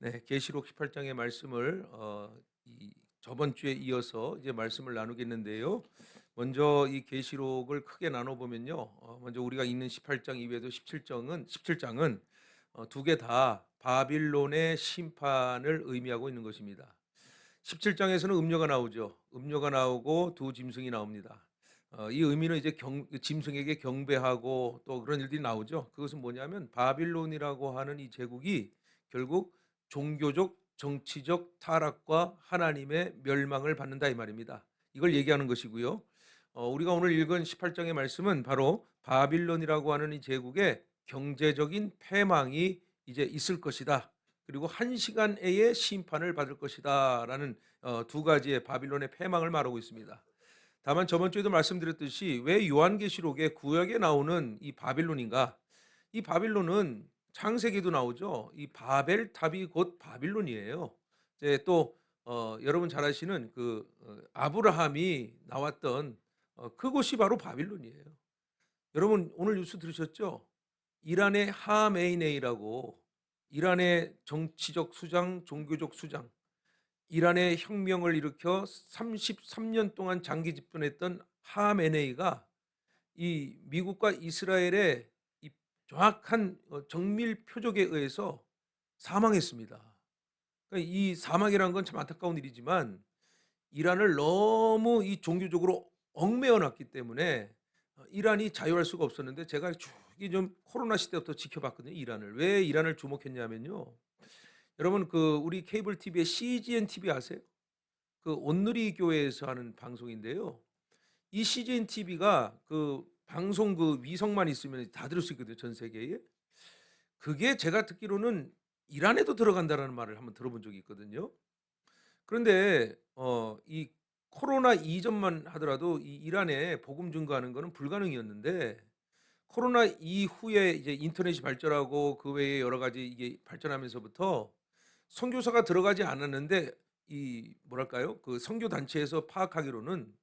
네, 계시록 18장의 말씀을 저번 주에 이어서 이제 말씀을 나누겠는데요. 먼저 이 계시록을 크게 나눠 보면요. 먼저 우리가 읽는 18장 이외에도 17장은 두 개 다 바빌론의 심판을 의미하고 있는 것입니다. 17장에서는 음료가 나오죠. 음료가 나오고 두 짐승이 나옵니다. 이 의미는 이제 짐승에게 경배하고 또 그런 일들이 나오죠. 그것은 뭐냐면 바빌론이라고 하는 이 제국이 결국 종교적, 정치적 타락과 하나님의 멸망을 받는다 이 말입니다. 이걸 얘기하는 것이고요. 우리가 오늘 읽은 18장의 말씀은 바로 바빌론이라고 하는 이 제국의 경제적인 패망이 이제 있을 것이다. 그리고 한 시간에의 심판을 받을 것이다라는 두 가지의 바빌론의 패망을 말하고 있습니다. 다만 저번 주에도 말씀드렸듯이 왜 요한계시록의 구약에 나오는 이 바빌론인가? 이 바빌론은 창세기도 나오죠. 이 바벨탑이 곧 바빌론이에요. 이제 또 여러분 잘 아시는 그 아브라함이 나왔던 그곳이 바로 바빌론이에요. 여러분 오늘 뉴스 들으셨죠? 이란의 하메이네이라고, 이란의 정치적 수장, 종교적 수장, 이란의 혁명을 일으켜 33년 동안 장기 집권했던 하메네이가 이 미국과 이스라엘의 이 정확한 정밀 표적에 의해서 사망했습니다. 그러니까 이 사망이라는 건 참 안타까운 일이지만 이란을 너무 이 종교적으로 얽매여 놨기 때문에 이란이 자유할 수가 없었는데, 제가 쭉 이 좀 코로나 시대부터 지켜봤거든요. 이란을. 왜 이란을 주목했냐면요. 여러분 그 우리 케이블 TV의 CGN TV 아세요? 그 온누리 교회에서 하는 방송인데요. 이 CGN TV가 그 방송 그 위성만 있으면 다 들을 수 있거든요, 전 세계에. 그게 제가 듣기로는 이란에도 들어간다라는 말을 한번 들어본 적이 있거든요. 그런데 이 코로나 이전만 하더라도 이 이란에 복음 증거하는 거는 불가능이었는데, 코로나 이후에 이제 인터넷이 발전하고 그 외에 여러 가지 이게 발전하면서부터 선교사가 들어가지 않았는데, 이 뭐랄까요? 그 선교 단체에서 파악하기로는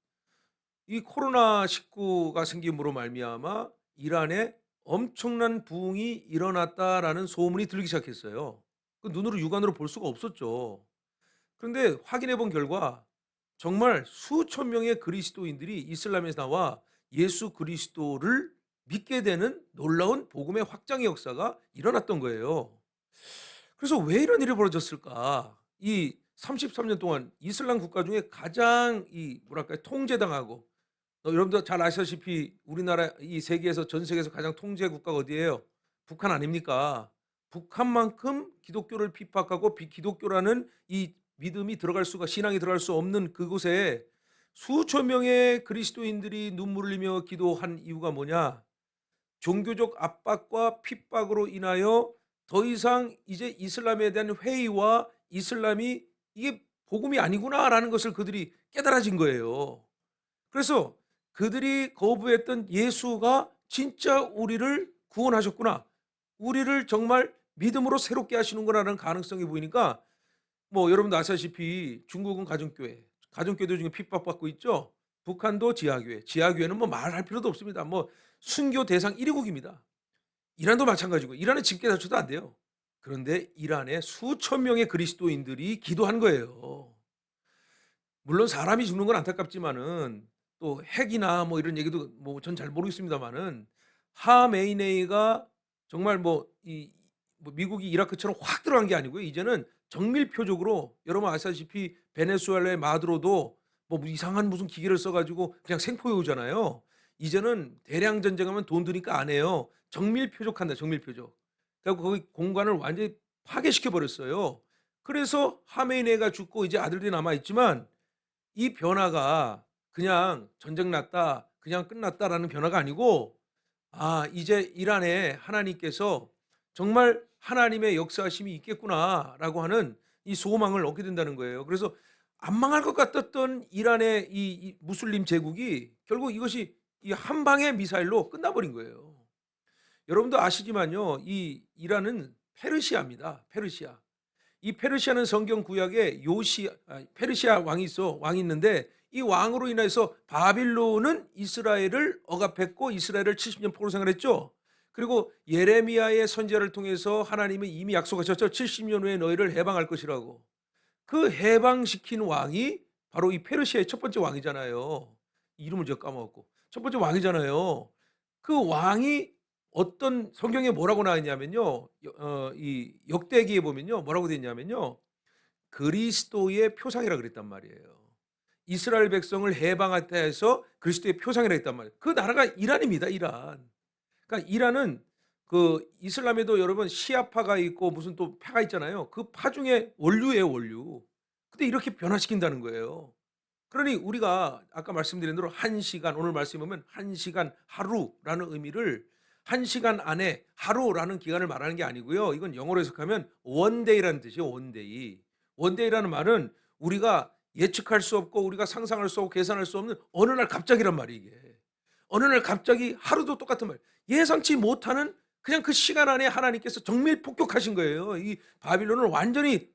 이 코로나19가 생김으로 말미암아 이란에 엄청난 부흥이 일어났다라는 소문이 들리기 시작했어요. 그 눈으로 육안으로 볼 수가 없었죠. 그런데 확인해 본 결과 정말 수천 명의 그리스도인들이 이슬람에서 나와 예수 그리스도를 믿게 되는 놀라운 복음의 확장의 역사가 일어났던 거예요. 그래서 왜 이런 일이 벌어졌을까? 이 33년 동안 이슬람 국가 중에 가장 이 뭐랄까요? 통제당하고, 여러분도 잘 아시다시피 우리나라 이 세계에서, 전 세계에서 가장 통제 국가가 어디예요? 북한 아닙니까? 북한만큼 기독교를 핍박하고 비기독교라는 이 믿음이 들어갈 수가, 신앙이 들어갈 수 없는 그곳에 수천 명의 그리스도인들이 눈물을 흘리며 기도한 이유가 뭐냐? 종교적 압박과 핍박으로 인하여 더 이상 이제 이슬람에 대한 회의와 이슬람이 이게 복음이 아니구나라는 것을 그들이 깨달아진 거예요. 그래서 그들이 거부했던 예수가 진짜 우리를 구원하셨구나, 우리를 정말 믿음으로 새롭게 하시는구나라는 가능성이 보이니까, 뭐 여러분도 아시다시피 중국은 가정교회, 가정교회 중에 핍박받고 있죠. 북한도 지하교회, 지하교회는 뭐 말할 필요도 없습니다. 뭐 순교 대상 1위국입니다. 이란도 마찬가지고, 이란은 집계 자체도 안 돼요. 그런데 이란에 수천 명의 그리스도인들이 기도한 거예요. 물론 사람이 죽는 건 안타깝지만은 또 핵이나 뭐 이런 얘기도 뭐 전 잘 모르겠습니다만은, 하메이네이가 정말 뭐 미국이 이라크처럼 확 들어간 게 아니고요. 이제는 정밀표적으로 여러분 아시다시피 베네수엘라의 마두로도 뭐 이상한 무슨 기계를 써 가지고 그냥 생포해 오잖아요. 이제는 대량 전쟁하면 돈 드니까 안 해요. 정밀표적한다, 정밀표적. 그래 거기 공간을 완전히 파괴시켜 버렸어요. 그래서 하메이네이가 죽고 이제 아들들이 남아 있지만, 이 변화가 그냥 '전쟁 났다. 그냥 끝났다.'라는 변화가 아니고, 이제 이란에 하나님께서 정말 '하나님의 역사하심이 있겠구나.'라고 하는 이 소망을 얻게 된다는 거예요. 그래서 안 망할 것 같았던 이란의 이 무슬림 제국이 결국 이것이 이 한 방의 미사일로 끝나버린 거예요. 여러분도 아시지만요. 이 이란은 페르시아입니다. 페르시아. 이 페르시아는 성경 구약에 페르시아 왕이 있는데, 이 왕으로 인해서 바빌론은 이스라엘을 억압했고 이스라엘을 70년 포로 생활했죠. 그리고 예레미야의 선지자를 통해서 하나님이 이미 약속하셨죠. 70년 후에 너희를 해방할 것이라고. 그 해방시킨 왕이 바로 이 페르시아의 첫 번째 왕이잖아요. 이름을 제가 까먹었고. 첫 번째 왕이잖아요. 그 왕이 어떤 성경에 뭐라고 나와 있냐면요. 이 역대기에 보면요. 뭐라고 돼 있냐면요. 그리스도의 표상이라 그랬단 말이에요. 이스라엘 백성을 해방하다 해서 그리스도의 표상이라 했단 말이에요. 그 나라가 이란입니다, 이란. 그러니까 이란은 그 이슬람에도 여러분 시아파가 있고 무슨 또 파가 있잖아요. 그 파 중에 원류예요, 원류. 근데 이렇게 변화시킨다는 거예요. 그러니 우리가 아까 말씀드린 대로 1시간, 오늘 말씀에 보면 1시간, 하루라는 의미를 1시간 안에 하루라는 기간을 말하는 게 아니고요. 이건 영어로 해석하면 one day라는 뜻이에요. one day. one day라는 말은 우리가 예측할 수 없고 우리가 상상할 수 없고 계산할 수 없는 어느 날 갑자기란 말이에요, 이게. 어느 날 갑자기 하루도 똑같은 말이에요. 예상치 못하는 그냥 그 시간 안에 하나님께서 정밀 폭격하신 거예요. 이 바빌론을 완전히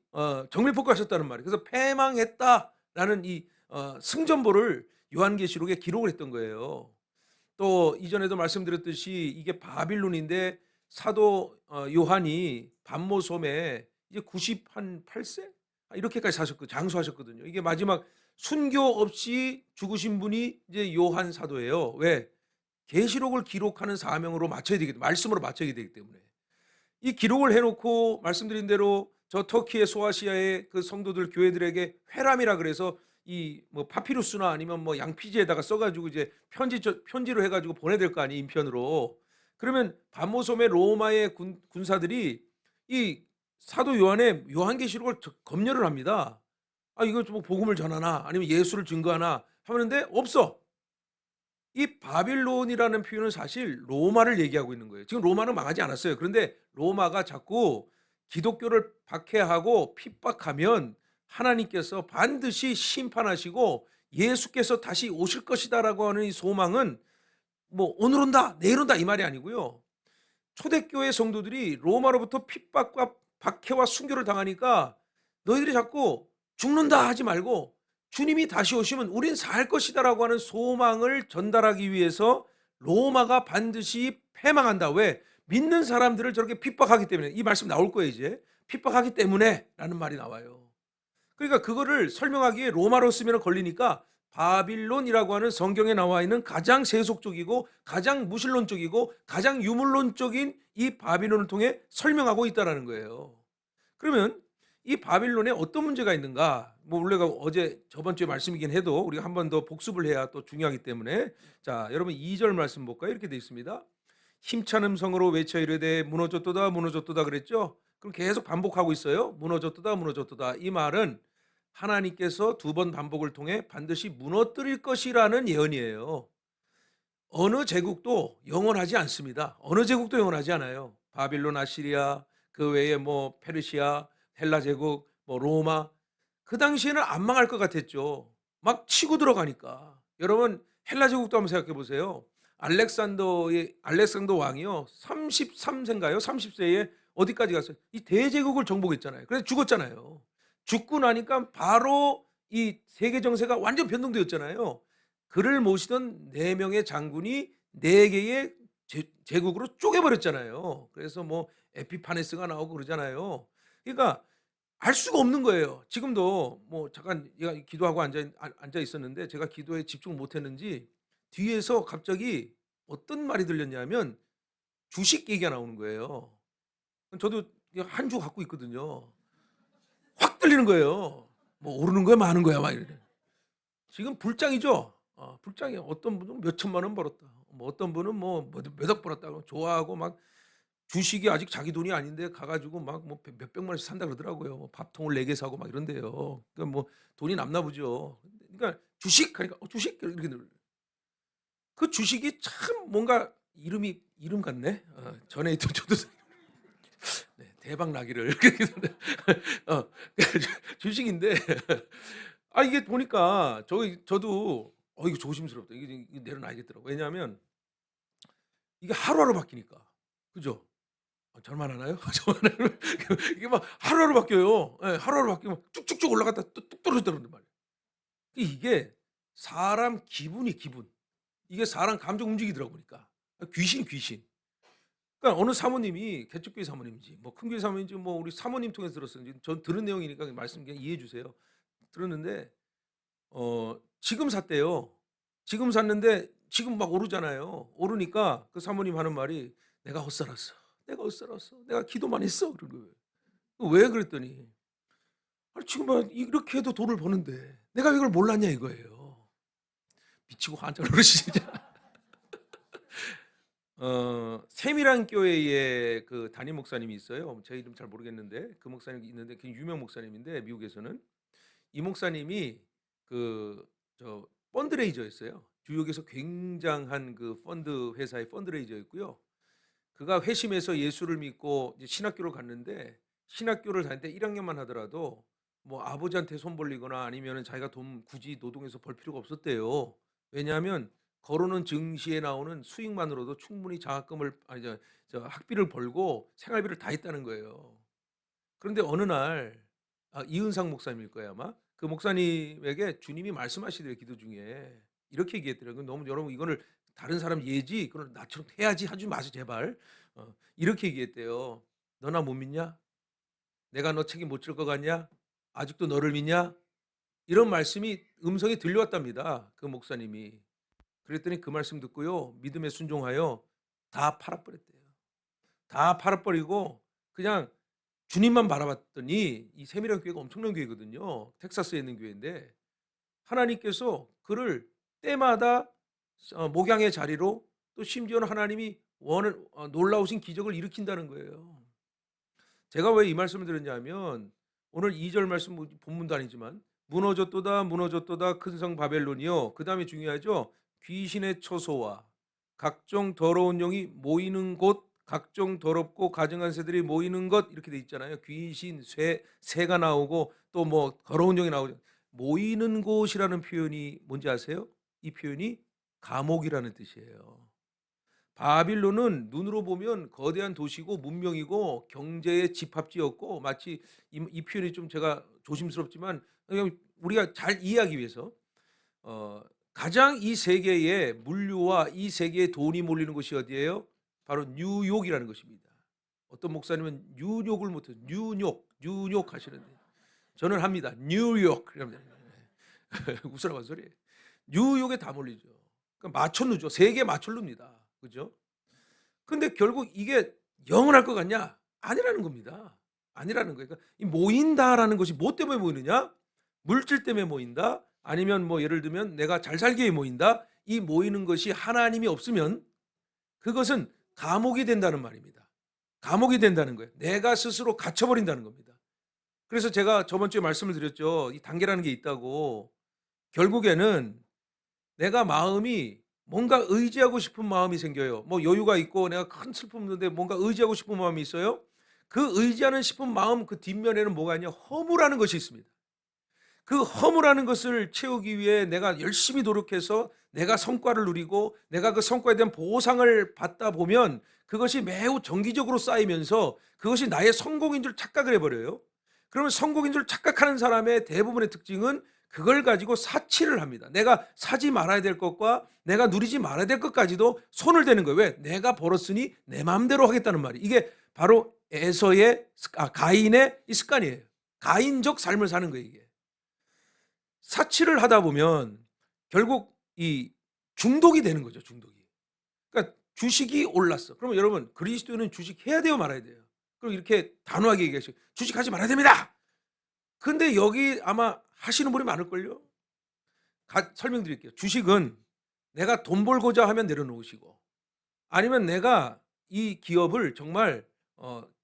정밀 폭격하셨다는 말이에요. 그래서 패망했다라는 이 승전보를 요한계시록에 기록을 했던 거예요. 또 이전에도 말씀드렸듯이 이게 바빌론인데 사도 요한이 반모섬에 이제 98세 이렇게까지 사셨고 장수하셨거든요. 이게 마지막 순교 없이 죽으신 분이 이제 요한 사도예요. 왜? 계시록을 기록하는 사명으로 맞춰야 되기 때문에, 말씀으로 맞춰야 되기 때문에. 이 기록을 해 놓고 말씀드린 대로 저 터키의 소아시아의 그 성도들 교회들에게 회람이라 그래서 이 뭐 파피루스나 아니면 뭐 양피지에다가 써 가지고 이제 편지로 해 가지고 보내야 될 거 아니에요, 인편으로. 그러면 반모섬의 로마의 군사들이 이 사도 요한의 요한계시록을 검열을 합니다. 아 이거 좀 복음을 전하나 아니면 예수를 증거하나 하는데 없어. 이 바빌론이라는 표현은 사실 로마를 얘기하고 있는 거예요. 지금 로마는 망하지 않았어요. 그런데 로마가 자꾸 기독교를 박해하고 핍박하면 하나님께서 반드시 심판하시고 예수께서 다시 오실 것이다라고 하는 이 소망은 뭐 오늘 온다, 내일 온다 이 말이 아니고요. 초대교회 성도들이 로마로부터 핍박과 박해와 순교를 당하니까 너희들이 자꾸 죽는다 하지 말고 주님이 다시 오시면 우린 살 것이다라고 하는 소망을 전달하기 위해서 로마가 반드시 패망한다. 왜? 믿는 사람들을 저렇게 핍박하기 때문에. 이 말씀 나올 거예요, 이제. 핍박하기 때문에라는 말이 나와요. 그러니까 그거를 설명하기에 로마로 쓰면 걸리니까 바빌론이라고 하는 성경에 나와 있는 가장 세속적이고 가장 무신론적이고 가장 유물론적인 이 바빌론을 통해 설명하고 있다라는 거예요. 그러면 이 바빌론에 어떤 문제가 있는가? 뭐 우리가 어제 저번 주에 말씀이긴 해도 우리가 한 번 더 복습을 해야 또 중요하기 때문에 자, 여러분 2절 말씀 볼까요? 이렇게 돼 있습니다. 힘찬 음성으로 외쳐 이르되 무너졌도다 무너졌도다 그랬죠? 그럼 계속 반복하고 있어요. 무너졌도다 무너졌도다. 이 말은 하나님께서 두 번 반복을 통해 반드시 무너뜨릴 것이라는 예언이에요. 어느 제국도 영원하지 않습니다. 어느 제국도 영원하지 않아요. 바빌론, 아시리아, 그 외에 뭐 페르시아, 헬라 제국, 뭐 로마. 그 당시에는 안 망할 것 같았죠. 막 치고 들어가니까. 여러분 헬라 제국도 한번 생각해 보세요. 알렉산더 왕이요. 33세인가요? 30세에 어디까지 갔어요? 이 대제국을 정복했잖아요. 그래서 죽었잖아요. 죽고 나니까 바로 이 세계 정세가 완전 변동되었잖아요. 그를 모시던 4명의 장군이 4개의 제국으로 쪼개버렸잖아요. 그래서 뭐 에피파네스가 나오고 그러잖아요. 그러니까 알 수가 없는 거예요. 지금도 뭐 잠깐 제가 기도하고 앉아 있었는데 제가 기도에 집중을 못 했는지 뒤에서 갑자기 어떤 말이 들렸냐면 주식 얘기가 나오는 거예요. 저도 한 주 갖고 있거든요. 확 들리는 거예요. 뭐 오르는 거야 마는 거야 막 이래. 지금 불장이죠. 불장이에요. 어떤 분은 몇 천만 원 벌었다. 뭐 어떤 분은 뭐 몇억 벌었다고 좋아하고 막 주식이 아직 자기 돈이 아닌데 가 가지고 막 뭐 몇백만 원씩 산다 그러더라고요. 뭐 밥통을 4개 사고 막 이런대요. 그러니까 뭐 돈이 남나 보죠. 그러니까 주식 하니까 주식 이렇게 늘 그 주식이 참 뭔가 이름 같네. 전에 있던 저도 네, 대박 나기를 어 주식인데 이게 보니까 저도 이거 조심스럽다. 이게 내려놔야겠더라고. 왜냐하면 이게 하루하루 바뀌니까. 그죠? 저만 하나요? 저만 하나요? 이게 막 하루하루 바뀌어요. 예, 하루하루 바뀌면 쭉쭉쭉 올라갔다 뚝 떨어졌다 그런단 말이에요. 이게 사람 기분이 기분. 이게 사람 감정 움직이더라고 보니까. 귀신. 그러니까 어느 사모님이 개척교회 사모님인지 뭐 큰교회 사모님인지 뭐 우리 사모님 통해서 들었어요. 지금 전 들은 내용이니까 말씀 그냥 이해해 주세요. 들었는데 지금 샀대요. 지금 샀는데 지금 막 오르잖아요. 오르니까 그 사모님 하는 말이 "내가 헛살았어. 내가 헛살았어. 내가 기도만 했어." 그런 거예요. 왜 그랬더니 "아니 지금 막 이렇게 해도 돈을 버는데 내가 이걸 몰랐냐." 이거예요. 미치고 한참 그러시죠. 세미란 교회의 그 담임 목사님이 있어요. 제 이름 잘 모르겠는데 그 목사님이 있는데 굉장히 유명 목사님인데 미국에서는 이 목사님이 그 펀드레이저였어요. 뉴욕에서 굉장한 그 펀드 회사의 펀드레이저였고요. 그가 회심해서 예수를 믿고 이제 신학교를 갔는데 신학교를 다닐 때 1 학년만 하더라도 뭐 아버지한테 손 벌리거나 아니면은 자기가 돈 굳이 노동해서 벌 필요가 없었대요. 왜냐하면 거론은 증시에 나오는 수익만으로도 충분히 장학금을 아니 학비를 벌고 생활비를 다 했다는 거예요. 그런데 어느 날 이은상 목사님일 거예요 아마. 그 목사님에게 주님이 말씀하시더래요 기도 중에. 이렇게 얘기했더라고요. 너무 여러분 이거를 다른 사람 예지 그걸 나처럼 해야지 하지 마세요 제발. 이렇게 얘기했대요. "너나 못 믿냐? 내가 너 책임 못 질 것 같냐? 아직도 너를 믿냐?" 이런 말씀이 음성이 들려왔답니다 그 목사님이. 그랬더니 그 말씀 듣고요. 믿음에 순종하여 다 팔아 버렸대요. 다 팔아 버리고 그냥 주님만 바라봤더니 이 세미란 교회가 엄청난 교회거든요. 텍사스에 있는 교회인데 하나님께서 그를 때마다 목양의 자리로 또 심지어는 하나님이 놀라우신 기적을 일으킨다는 거예요. 제가 왜 이 말씀을 드렸냐면 오늘 2절 말씀 본문도 아니지만 무너졌도다 무너졌도다 큰 성 바벨론이요. 그다음에 중요하죠. 귀신의 처소와 각종 더러운 영이 모이는 곳 각종 더럽고 가증한 새들이 모이는 것 이렇게 돼 있잖아요. 귀신, 새가 나오고 또 뭐 더러운 영이 나오죠. 모이는 곳이라는 표현이 뭔지 아세요? 이 표현이 감옥이라는 뜻이에요. 바빌론은 눈으로 보면 거대한 도시고 문명이고 경제의 집합지였고 마치 이 표현이 좀 제가 조심스럽지만 그냥 우리가 잘 이해하기 위해서 가장 이 세계에 물류와 이 세계에 돈이 몰리는 곳이 어디예요? 바로 뉴욕이라는 것입니다. 어떤 목사님은 뉴욕을 못해요. 뉴욕 하시는데 저는 합니다. 뉴욕 그럽니다. 웃으라고 소리예요. 뉴욕에 다 몰리죠. 그러니까 마천루죠. 세계 마천루입니다. 그죠? 근데 결국 이게 영원할 것 같냐? 아니라는 겁니다. 아니라는 거예요. 그러니까 이 모인다라는 것이 뭐 때문에 모이느냐? 물질 때문에 모인다? 아니면 뭐 예를 들면 내가 잘 살기 위해 모인다? 이 모이는 것이 하나님이 없으면 그것은 감옥이 된다는 말입니다. 감옥이 된다는 거예요. 내가 스스로 갇혀 버린다는 겁니다. 그래서 제가 저번 주에 말씀을 드렸죠. 이 단계라는 게 있다고. 결국에는 내가 마음이 뭔가 의지하고 싶은 마음이 생겨요. 뭐 여유가 있고 내가 큰 슬픔 있는데 뭔가 의지하고 싶은 마음이 있어요. 그 의지하는 싶은 마음 그 뒷면에는 뭐가 있냐? 허무라는 것이 있습니다. 그 허무라는 것을 채우기 위해 내가 열심히 노력해서 내가 성과를 누리고 내가 그 성과에 대한 보상을 받다 보면 그것이 매우 정기적으로 쌓이면서 그것이 나의 성공인 줄 착각을 해버려요. 그러면 성공인 줄 착각하는 사람의 대부분의 특징은 그걸 가지고 사치를 합니다. 내가 사지 말아야 될 것과 내가 누리지 말아야 될 것까지도 손을 대는 거예요. 왜? 내가 벌었으니 내 마음대로 하겠다는 말이. 이게 바로 가인의 이 습관이에요. 가인적 삶을 사는 거예요, 이게. 사치를 하다 보면 결국 이 중독이 되는 거죠, 중독이. 그러니까 주식이 올랐어. 그러면 여러분 그리스도인은 주식해야 돼요, 말아야 돼요? 그럼 이렇게 단호하게 얘기하시고 주식하지 말아야 됩니다. 근데 여기 아마 하시는 분이 많을걸요? 설명드릴게요. 주식은 내가 돈 벌고자 하면 내려놓으시고 아니면 내가 이 기업을 정말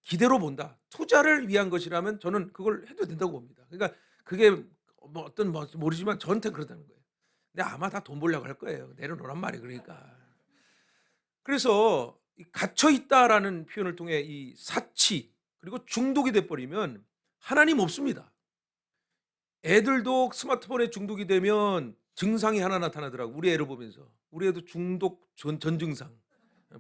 기대로 본다. 투자를 위한 것이라면 저는 그걸 해도 된다고 봅니다. 그러니까 그게 뭐 어떤 뭐 모르지만 저한테는 그렇다는 거예요. 근데 아마 다 돈 벌려고 할 거예요. 내려놓으란 말이에요. 그러니까. 그래서 이 갇혀 있다라는 표현을 통해 이 사치 그리고 중독이 돼 버리면 하나님 없습니다. 애들도 스마트폰에 중독이 되면 증상이 하나 나타나더라고. 우리 애를 보면서. 우리 애도 중독 전 증상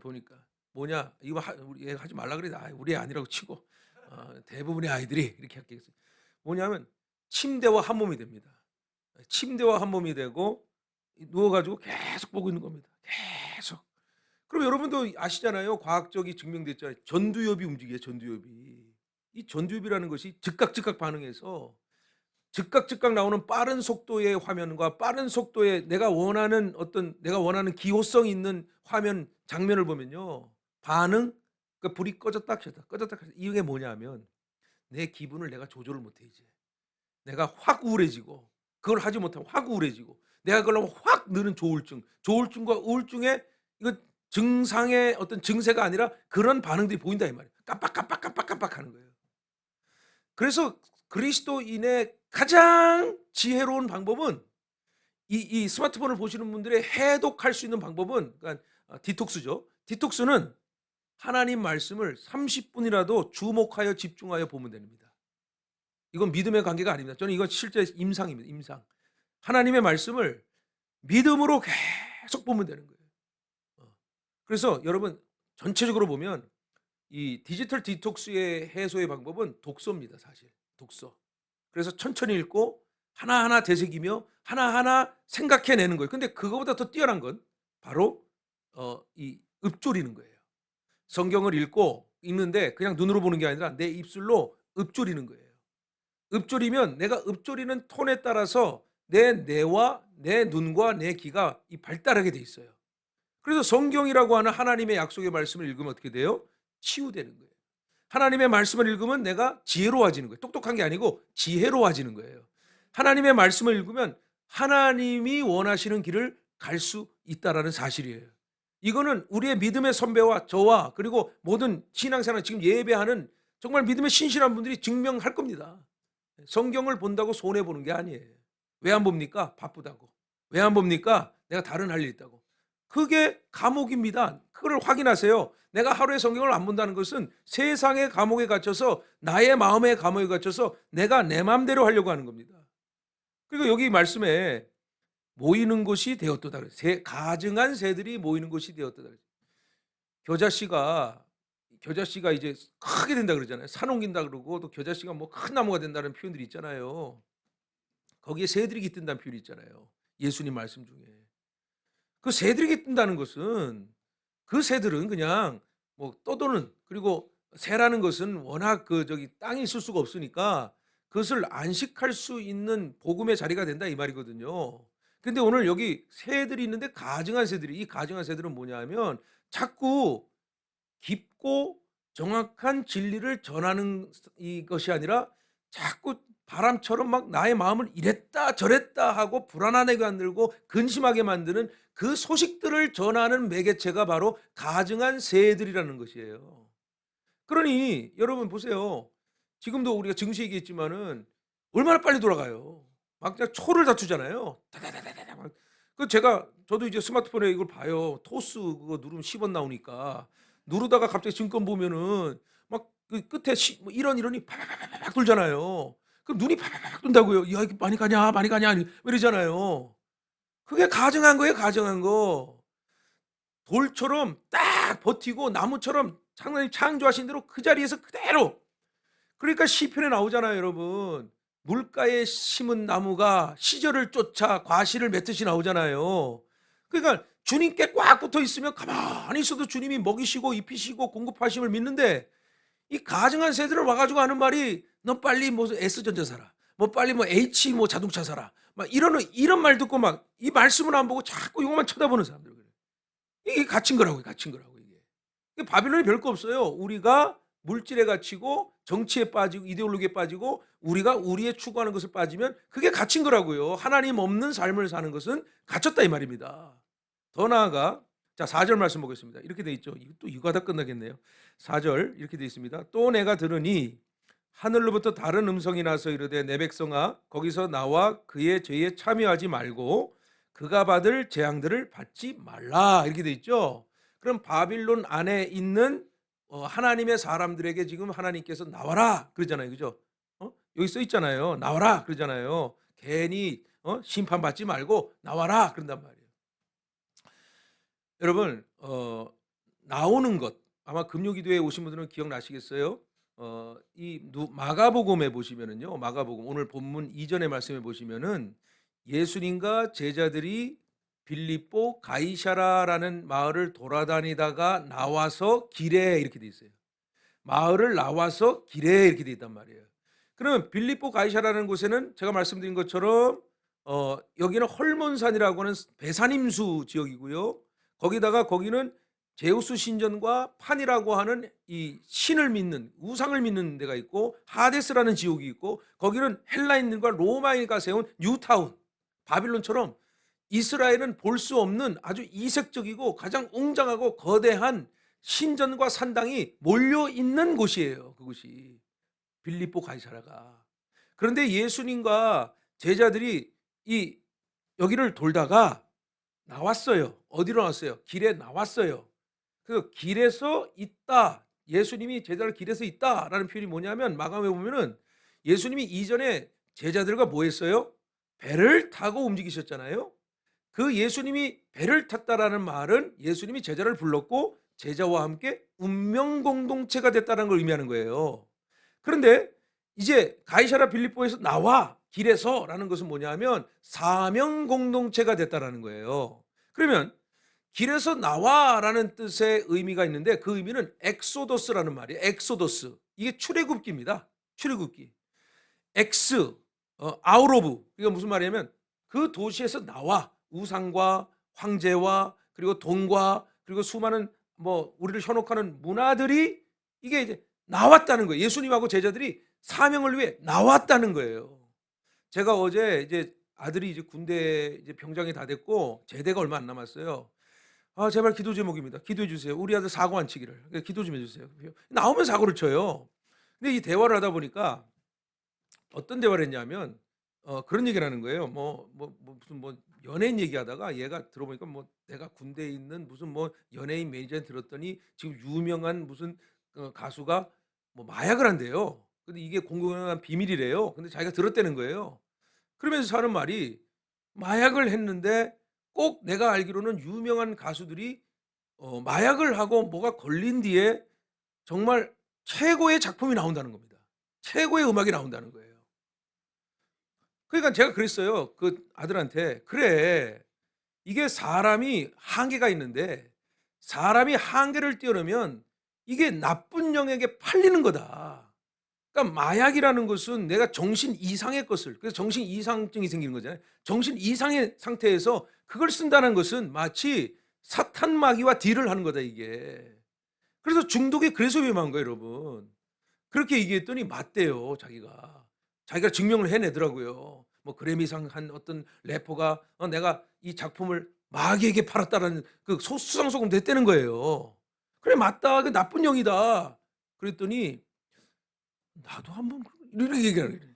보니까 뭐냐 이거 우리 애 하지 말라 그래. 우리 애 아니라고 치고 대부분의 아이들이 이렇게 하겠어요. 뭐냐면 침대와 한 몸이 됩니다. 침대와 한 몸이 되고 누워가지고 계속 보고 있는 겁니다. 계속. 그럼 여러분도 아시잖아요. 과학적이 증명됐잖아요. 전두엽이 움직여요, 전두엽이. 이 전두엽이라는 것이 즉각 반응해서 즉각 나오는 빠른 속도의 화면과 빠른 속도의 내가 원하는 기호성 있는 화면 장면을 보면요. 반응 그러니까 불이 꺼졌다 켰다 꺼졌다 켰다 이게 뭐냐면 내 기분을 내가 조절을 못해 이제. 내가 확 우울해지고 그걸 하지 못하면 확 우울해지고 내가 그걸 하면 확 느는 조울증, 조울증과 우울증의 이거 증상의 어떤 증세가 아니라 그런 반응들이 보인다 이 말이에요. 깜빡하는 거예요. 그래서 그리스도인의 가장 지혜로운 방법은 이 스마트폰을 보시는 분들의 해독할 수 있는 방법은 그러니까 디톡스죠. 디톡스는 하나님 말씀을 30 분이라도 주목하여 집중하여 보면 됩니다. 이건 믿음의 관계가 아닙니다. 저는 이건 실제 임상입니다. 임상. 하나님의 말씀을 믿음으로 계속 보면 되는 거예요. 그래서 여러분 전체적으로 보면 이 디지털 디톡스의 해소의 방법은 독서입니다, 사실. 독서. 그래서 천천히 읽고 하나하나 되새기며 하나하나 생각해내는 거예요. 근데 그거보다 더 뛰어난 건 바로 이 읊조리는 거예요. 성경을 읽는데 그냥 눈으로 보는 게 아니라 내 입술로 읊조리는 거예요. 읊조리면 내가 읊조리는 톤에 따라서 내 뇌와 내 눈과 내 귀가 발달하게 돼 있어요. 그래서 성경이라고 하는 하나님의 약속의 말씀을 읽으면 어떻게 돼요? 치유되는 거예요. 하나님의 말씀을 읽으면 내가 지혜로워지는 거예요. 똑똑한 게 아니고 지혜로워지는 거예요. 하나님의 말씀을 읽으면 하나님이 원하시는 길을 갈 수 있다라는 사실이에요. 이거는 우리의 믿음의 선배와 저와 그리고 모든 신앙생활 지금 예배하는 정말 믿음의 신실한 분들이 증명할 겁니다. 성경을 본다고 손해 보는 게 아니에요. 왜 안 봅니까? 바쁘다고. 왜 안 봅니까? 내가 다른 할 일 있다고. 그게 감옥입니다. 그걸 확인하세요. 내가 하루에 성경을 안 본다는 것은 세상의 감옥에 갇혀서 나의 마음의 감옥에 갇혀서 내가 내 마음대로 하려고 하는 겁니다. 그리고 여기 말씀에 모이는 곳이 되었도다. 가증한 새들이 모이는 곳이 되었도다. 겨자씨가 이제 크게 된다 그러잖아요. 산 옮긴다 그러고 또 겨자씨가 뭐 큰 나무가 된다는 표현들이 있잖아요. 거기에 새들이 깃든다는 표현이 있잖아요. 예수님 말씀 중에. 그 새들이 깃든다는 것은 그 새들은 그냥 뭐 떠도는 그리고 새라는 것은 워낙 땅에 있을 수가 없으니까 그것을 안식할 수 있는 복음의 자리가 된다 이 말이거든요. 근데 오늘 여기 새들이 있는데 가증한 새들이 이 가증한 새들은 뭐냐면 자꾸 깊고 정확한 진리를 전하는 이것이 아니라 자꾸 바람처럼 막 나의 마음을 이랬다 저랬다 하고 불안하게 만들고 근심하게 만드는 그 소식들을 전하는 매개체가 바로 가증한 새들이라는 것이에요. 그러니 여러분 보세요. 지금도 우리가 증시 얘기했지만은 얼마나 빨리 돌아가요. 막 그냥 초를 다투잖아요. 다다다다다 막. 저도 이제 스마트폰에 이걸 봐요. 토스 그거 누르면 10원 나오니까. 누르다가 갑자기 증권 보면은 막 그 끝에 뭐 이런이 팍팍팍 돌잖아요. 그럼 눈이 팍팍 돈다고요. "야 이게 많이 가냐, 많이 가냐." 이러잖아요. 그게 가증한 거예요, 가증한 거. 돌처럼 딱 버티고 나무처럼 하나님 창조하신 대로 그 자리에서 그대로 그러니까 시편에 나오잖아요, 여러분. 물가에 심은 나무가 시절을 쫓아 과실을 맺듯이 나오잖아요. 그러니까 주님께 꽉 붙어 있으면 가만히 있어도 주님이 먹이시고 입히시고 공급하심을 믿는데 이 가증한 새들은 와 가지고 하는 말이 "너 빨리 뭐 S전자 사라. 뭐 빨리 뭐 H 뭐 자동차 사라." 막 이런 말 듣고 막 이 말씀을 안 보고 자꾸 이것만 쳐다보는 사람들 그래요. 이게 갇힌 거라고요, 갇힌 거라고 이게. 바빌론이 별거 없어요. 우리가 물질에 갇히고 정치에 빠지고 이데올로기에 빠지고 우리가 우리의 추구하는 것을 빠지면 그게 갇힌 거라고요. 하나님 없는 삶을 사는 것은 갇혔다 이 말입니다. 더 나아가 자 4절 말씀 보겠습니다. 이렇게 돼 있죠. 이거 하다 끝나겠네요. 4절 이렇게 돼 있습니다. 또 내가 들으니 하늘로부터 다른 음성이 나서 이르되 내 백성아 거기서 나와 그의 죄에 참여하지 말고 그가 받을 재앙들을 받지 말라 이렇게 돼 있죠. 그럼 바빌론 안에 있는 하나님의 사람들에게 지금 하나님께서 나와라 그러잖아요. 그죠? 여기 써 있잖아요. 나와라 그러잖아요. 괜히 심판받지 말고 나와라 그런단 말이에요. 여러분 나오는 것 아마 금요기도에 오신 분들은 기억나시겠어요? 이 마가복음에 보시면은요. 마가복음 오늘 본문 이전의 말씀에 보시면은 예수님과 제자들이 빌립보 가이사라라는 마을을 돌아다니다가 나와서 길에 이렇게 돼 있어요. 마을을 나와서 길에 이렇게 돼 있단 말이에요. 그러면 빌립보 가이사라는 곳에는 제가 말씀드린 것처럼 여기는 헐몬산이라고 하는 배산임수 지역이고요. 거기는 제우스 신전과 판이라고 하는 이 신을 믿는 우상을 믿는 데가 있고, 하데스라는 지옥이 있고, 거기는 헬라인들과 로마인가 세운 뉴타운, 바빌론처럼 이스라엘은 볼 수 없는 아주 이색적이고 가장 웅장하고 거대한 신전과 산당이 몰려 있는 곳이에요. 그곳이 빌립보 가이사라가. 그런데 예수님과 제자들이 이 여기를 돌다가 나왔어요. 어디로 나왔어요? 길에 나왔어요. 그 길에서 있다. 예수님이 제자를 길에서 있다라는 표현이 뭐냐면, 마감에 보면은 예수님이 이전에 제자들과 뭐 했어요? 배를 타고 움직이셨잖아요. 그 예수님이 배를 탔다라는 말은 예수님이 제자를 불렀고 제자와 함께 운명 공동체가 됐다는 걸 의미하는 거예요. 그런데 이제 가이사라 빌립보에서 나와 길에서라는 것은 뭐냐면 사명 공동체가 됐다라는 거예요. 그러면 길에서 나와라는 뜻의 의미가 있는데, 그 의미는 엑소더스라는 말이에요. 엑소더스. 이게 출애굽기입니다. 출애굽기. 엑스, 아웃 오브. 이게 무슨 말이냐면 그 도시에서 나와, 우상과 황제와 그리고 돈과 그리고 수많은 뭐 우리를 현혹하는 문화들이 이게 이제 나왔다는 거예요. 예수님하고 제자들이 사명을 위해 나왔다는 거예요. 제가 어제 이제 아들이 이제 군대 이제 병장이 다 됐고 제대가 얼마 안 남았어요. 아, 제발 기도 제목입니다. 기도해 주세요. 우리 아들 사고 안 치기를. 기도 좀 해주세요. 나오면 사고를 쳐요. 근데 이 대화를 하다 보니까 어떤 대화를 했냐면 그런 얘기를 하는 거예요. 무슨 연예인 얘기하다가 얘가 들어보니까 뭐 내가 군대에 있는 무슨 뭐 연예인 매니저한테 들었더니 지금 유명한 무슨 가수가 뭐 마약을 한대요. 근데 이게 공공연한 비밀이래요. 근데 자기가 들었다는 거예요. 그러면서 하는 말이, 마약을 했는데 꼭 내가 알기로는 유명한 가수들이 마약을 하고 뭐가 걸린 뒤에 정말 최고의 작품이 나온다는 겁니다. 최고의 음악이 나온다는 거예요. 그러니까 제가 그랬어요. 그 아들한테. 그래, 이게 사람이 한계가 있는데 사람이 한계를 뛰어넘으면 이게 나쁜 영에게 팔리는 거다. 그러니까 마약이라는 것은 내가 정신 이상의 것을, 그래서 정신 이상증이 생기는 거잖아요. 정신 이상의 상태에서 그걸 쓴다는 것은 마치 사탄 마귀와 딜을 하는 거다 이게. 그래서 중독이 그래서 위험한 거예요, 여러분. 그렇게 얘기했더니 맞대요. 자기가 증명을 해내더라고요. 뭐 그래미상 한 어떤 래퍼가 내가 이 작품을 마귀에게 팔았다라는 그 수상소금 됐다는 거예요. 그래, 맞다. 그 나쁜 영이다. 그랬더니 나도 한번 이렇게 얘기하는 거예요.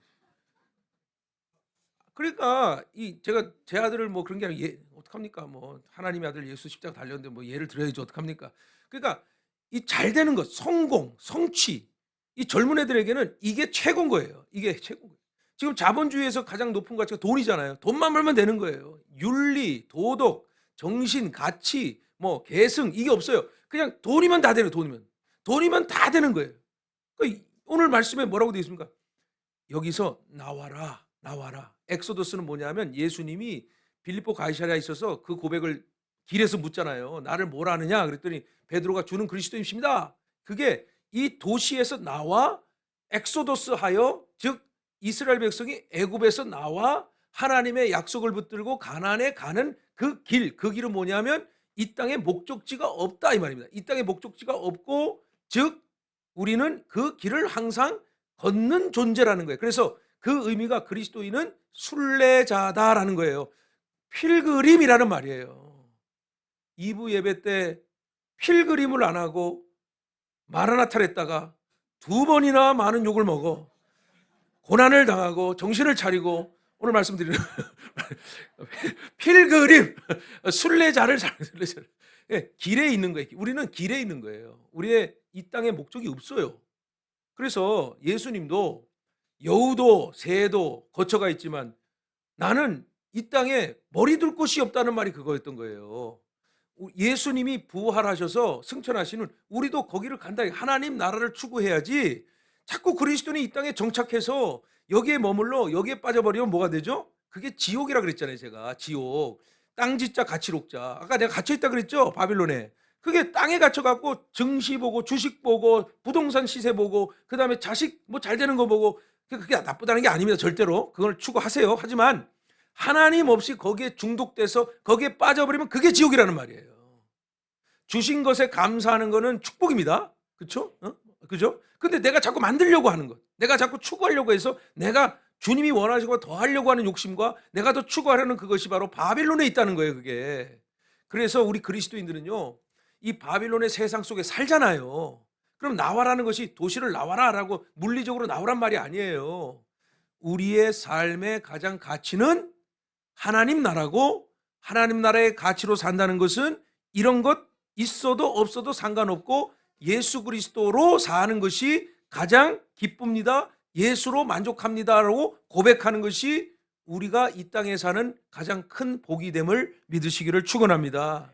그러니까 제가 제 아들을 뭐 그런 게 아니라 어떡합니까? 뭐 하나님의 아들 예수 십자가 달렸는데 뭐 예를 들어야지 어떡합니까? 그러니까 이 잘 되는 것, 성공, 성취, 이 젊은 애들에게는 이게 최고인 거예요. 이게 최고인 거예요. 지금 자본주의에서 가장 높은 가치가 돈이잖아요. 돈만 벌면 되는 거예요. 윤리, 도덕, 정신, 가치, 뭐 계승, 이게 없어요. 그냥 돈이면 다 되는, 돈이면 다 되는 거예요. 그러니까 오늘 말씀에 뭐라고 되어 있습니까? 여기서 나와라, 나와라. 엑소더스는 뭐냐면 예수님이 빌립보 가이사랴에 있어서 그 고백을 길에서 묻잖아요. 나를 뭘 아느냐? 그랬더니 베드로가 주는 그리스도이십니다. 그게 이 도시에서 나와 엑소더스 하여, 즉 이스라엘 백성이 애굽에서 나와 하나님의 약속을 붙들고 가나안에 가는 그 길, 그 길은 뭐냐면 이 땅에 목적지가 없다 이 말입니다. 이 땅에 목적지가 없고, 즉 우리는 그 길을 항상 걷는 존재라는 거예요. 그래서 그 의미가 그리스도인은 순례자다라는 거예요. 필그림이라는 말이에요. 2부 예배 때 필그림을 안 하고 마라나타를 했다가 2번이나 많은 욕을 먹어 고난을 당하고 정신을 차리고 오늘 말씀드리는 필그림, 순례자를 길에 있는 거예요. 우리는 길에 있는 거예요. 우리의 이 땅에 목적이 없어요. 그래서 예수님도 여우도 새도 거처가 있지만 나는 이 땅에 머리 둘 곳이 없다는 말이 그거였던 거예요. 예수님이 부활하셔서 승천하시는 우리도 거기를 간다. 하나님 나라를 추구해야지 자꾸 그리스도인이 이 땅에 정착해서 여기에 머물러 여기에 빠져버리면 뭐가 되죠? 그게 지옥이라 그랬잖아요. 제가 지옥. 땅짓자 가치록자. 아까 내가 갇혀 있다 그랬죠? 바빌론에. 그게 땅에 갇혀 갖고 증시 보고 주식 보고 부동산 시세 보고 그다음에 자식 뭐 잘 되는 거 보고 그게 나쁘다는 게 아닙니다. 절대로. 그걸 추구하세요. 하지만 하나님 없이 거기에 중독돼서 거기에 빠져버리면 그게 지옥이라는 말이에요. 주신 것에 감사하는 거는 축복입니다. 그렇죠? 그죠? 근데 내가 자꾸 만들려고 하는 것, 내가 자꾸 추구하려고 해서 내가 주님이 원하시고 더 하려고 하는 욕심과 내가 더 추구하려는 그것이 바로 바빌론에 있다는 거예요. 그게. 그래서 우리 그리스도인들은요, 이 바빌론의 세상 속에 살잖아요. 그럼 나와라는 것이 도시를 나와라라고 물리적으로 나오란 말이 아니에요. 우리의 삶의 가장 가치는 하나님 나라고, 하나님 나라의 가치로 산다는 것은 이런 것 있어도 없어도 상관없고 예수 그리스도로 사는 것이 가장 기쁩니다. 예수로 만족합니다라고 고백하는 것이 우리가 이 땅에 사는 가장 큰 복이 됨을 믿으시기를 축원합니다.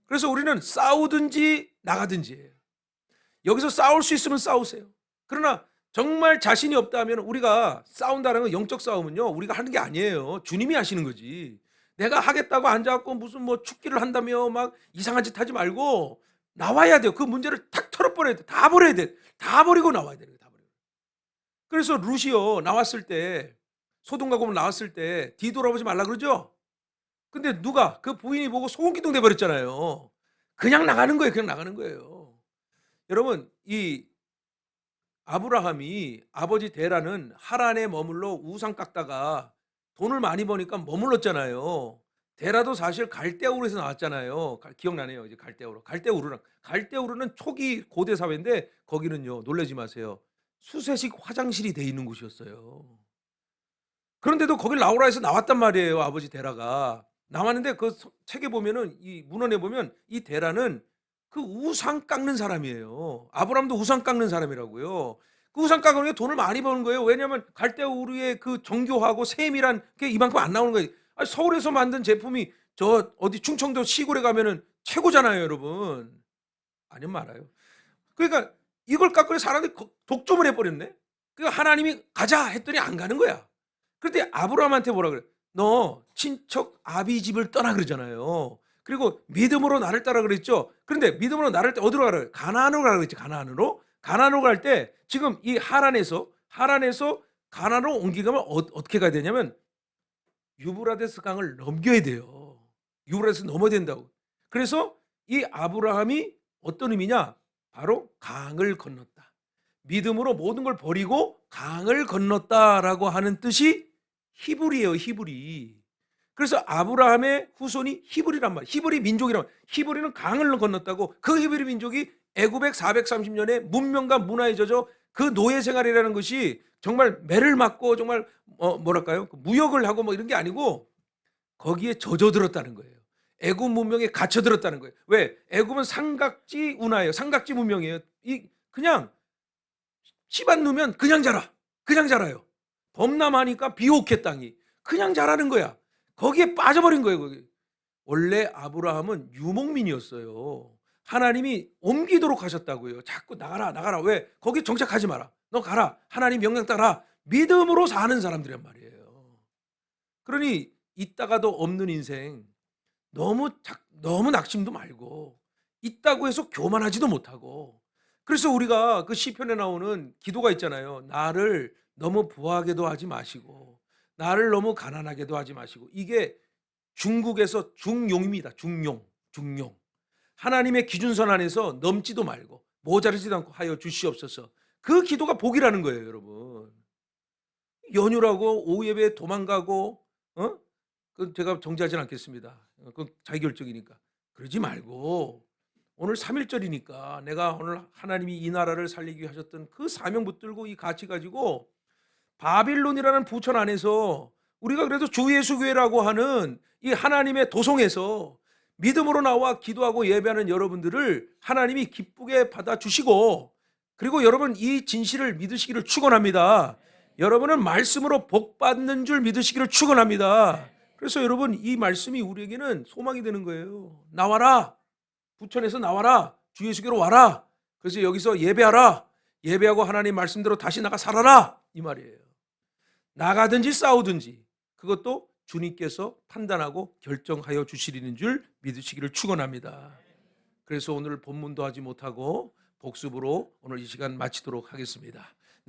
그래서 우리는 싸우든지 나가든지 해요. 여기서 싸울 수 있으면 싸우세요. 그러나 정말 자신이 없다면 우리가 싸운다는 건 영적 싸움은요, 우리가 하는 게 아니에요. 주님이 하시는 거지. 내가 하겠다고 앉아갖고 무슨 뭐 축기를 한다며 막 이상한 짓 하지 말고 나와야 돼요. 그 문제를 탁 털어버려야 돼. 다 버려야 돼. 다 버리고 나와야 돼요. 다 버리고. 그래서 루시오 나왔을 때, 소돔과 고모라 나왔을 때 뒤돌아보지 말라 그러죠. 근데 누가 그 부인이 보고 소금기둥 돼 버렸잖아요. 그냥 나가는 거예요. 그냥 나가는 거예요. 여러분, 이 아브라함이 아버지 데라는 하란에 머물러 우상 깎다가 돈을 많이 버니까 머물렀잖아요. 데라도 사실 갈대우르에서 나왔잖아요. 기억나네요. 이제 갈대우르는 초기 고대 사회인데 거기는요, 놀라지 마세요, 수세식 화장실이 돼 있는 곳이었어요. 그런데도 거길 나오라 해서 나왔단 말이에요. 아버지 데라가 나왔는데 그 책에 보면은, 이 문헌에 보면 이 데라는 그 우상 깎는 사람이에요. 아브라함도 우상 깎는 사람이라고요. 그 우상 깎는 게 돈을 많이 버는 거예요. 왜냐하면 갈대우르의 그 정교하고 세밀한 게 이만큼 안 나오는 거예요. 아니, 서울에서 만든 제품이 저 어디 충청도 시골에 가면은 최고잖아요, 여러분. 아니면 말아요. 그러니까 이걸 깎으려 사람들이 독점을 해버렸네. 그러니까 하나님이 가자 했더니 안 가는 거야. 그런데 아브라함한테 뭐라 그래? 너 친척 아비 집을 떠나 그러잖아요. 그리고 믿음으로 나를 따라 그랬죠. 그런데 믿음으로 나를 때 어디로 가라? 가나안으로 가라 그랬지. 가나안으로 갈 때 지금 이 하란에서 가나안으로 옮기가면 어떻게 가야 되냐면 유브라데스 강을 넘겨야 돼요. 유브라데스 넘어야 된다고. 그래서 이 아브라함이 어떤 의미냐? 바로 강을 건넜다. 믿음으로 모든 걸 버리고 강을 건넜다라고 하는 뜻이 히브리예요. 히브리. 그래서 아브라함의 후손이 히브리란 말이에요. 히브리 민족이란 말이에요. 히브리는 강을 건넜다고. 그 히브리 민족이 애굽의 430년의 문명과 문화에 젖어 그 노예 생활이라는 것이 정말 매를 맞고 정말 뭐랄까요? 무역을 하고 뭐 이런 게 아니고 거기에 젖어들었다는 거예요. 애굽 문명에 갇혀들었다는 거예요. 왜? 애굽은 삼각지 운하예요. 삼각지 문명이에요. 이 그냥 씨밭 누면 그냥 자라. 그냥 자라요. 범람하니까 비옥해 땅이. 그냥 자라는 거야. 거기에 빠져버린 거예요. 거기. 원래 아브라함은 유목민이었어요. 하나님이 옮기도록 하셨다고요. 자꾸 나가라. 왜? 거기 정착하지 마라. 너 가라. 하나님 명령 따라. 믿음으로 사는 사람들이란 말이에요. 그러니 있다가도 없는 인생, 너무 낙심도 말고 있다고 해서 교만하지도 못하고. 그래서 우리가 그 시편에 나오는 기도가 있잖아요. 나를 너무 부하게도 하지 마시고 나를 너무 가난하게도 하지 마시고. 이게 중국에서 중용입니다. 중용. 하나님의 기준선 안에서 넘지도 말고 모자르지도 않고 하여 주시옵소서. 그 기도가 복이라는 거예요, 여러분. 연휴라고 오후 예배에 도망가고 그 제가 정지하지는 않겠습니다. 그 자기 결정이니까. 그러지 말고 오늘 3.1절이니까 내가 오늘 하나님이 이 나라를 살리기 위해 하셨던 그 사명 붙들고 이 가치 가지고 바빌론이라는 부천 안에서 우리가 그래도 주 예수 교회라고 하는 이 하나님의 도성에서 믿음으로 나와 기도하고 예배하는 여러분들을 하나님이 기쁘게 받아주시고, 그리고 여러분 이 진실을 믿으시기를 축원합니다. 여러분은 말씀으로 복 받는 줄 믿으시기를 축원합니다. 그래서 여러분 이 말씀이 우리에게는 소망이 되는 거예요. 나와라. 부천에서 나와라. 주 예수교로 와라. 그래서 여기서 예배하라. 예배하고 하나님 말씀대로 다시 나가 살아라. 이 말이에요. 나가든지 싸우든지 그것도 주님께서 판단하고 결정하여 주시리는 줄 믿으시기를 축원합니다. 그래서 오늘 본문도 하지 못하고 복습으로 오늘 이 시간 마치도록 하겠습니다.